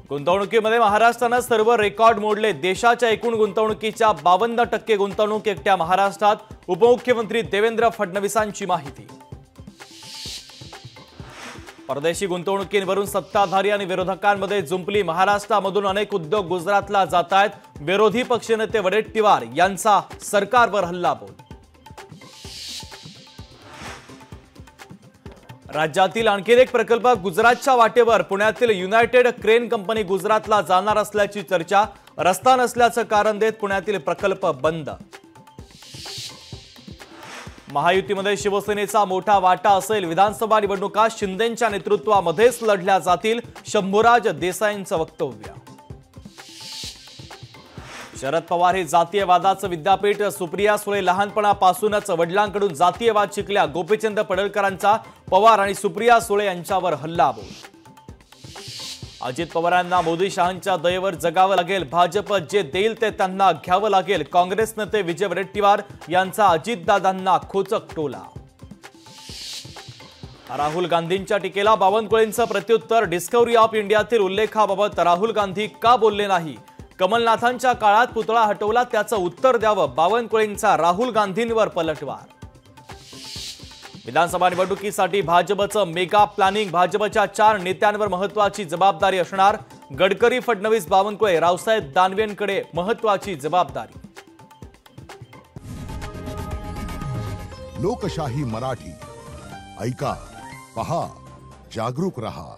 गुंतवणुकीमध्ये महाराष्ट्राने सर्व रेकॉर्ड मोडले। देशाच्या एकूण गुंतवणुकीच्या 52% गुंतवणूक एकट्या महाराष्ट्रात। उपमुख्यमंत्री देवेंद्र फडणवीसांची माहिती। परदेशी गुंतवणुकीवरून सत्ताधारी आणि विरोधकांमध्ये जुंपली। महाराष्ट्रामधून अनेक उद्योग गुजरातला जात आहेत। विरोधी पक्षनेते वडेट्टीवार यांचा सरकारवर हल्लाबोल। राज्यातील आणखी एक प्रकल्प गुजरातच्या वाटेवर। पुण्यातील युनायटेड क्रेन कंपनी गुजरातला जाणार असल्याची चर्चा। रस्ता नसल्याचं कारण देत पुण्यातील प्रकल्प बंद। महायुतीमध्ये शिवसेनेचा मोठा वाटा असेल। विधानसभा निवडणुका शिंदेंच्या नेतृत्वामध्येच लढल्या जातील। शंभूराज देसाईंचं वक्तव्य। शरद पवार हे जातीयवादाचं विद्यापीठ। सुप्रिया सुळे लहानपणापासूनच वडिलांकडून जातीयवाद शिकल्या। गोपीचंद पडळकरांचा पवार आणि सुप्रिया सुळे यांच्यावर हल्लाबोल। अजित पवारांना मोदी शहांच्या दयेवर जगावं लागेल। भाजप जे देईल ते त्यांना घ्यावं लागेल। काँग्रेस नेते विजय वडेट्टीवार यांचा अजितदादांना खोचक टोला। राहुल गांधींच्या टीकेला बावनकुळेंचं प्रत्युत्तर। डिस्कव्हरी ऑफ इंडियातील उल्लेखाबाबत राहुल गांधी का बोलले नाही? कमलनाथांच्या काळात पुतळा हटवला, त्याचं उत्तर द्यावं। बावनकुळेंचा राहुल गांधींवर पलटवार। विधानसभा निवडणुकीसाठी भाजपचं मेगा प्लॅनिंग। भाजपच्या 4 नेत्यांवर महत्त्वाची जबाबदारी असणार। गडकरी, फडणवीस, बावनकुळे, रावसाहेब दानवेंकडे महत्त्वाची जबाबदारी। लोकशाही मराठी ऐका, पहा, जागरूक रहा।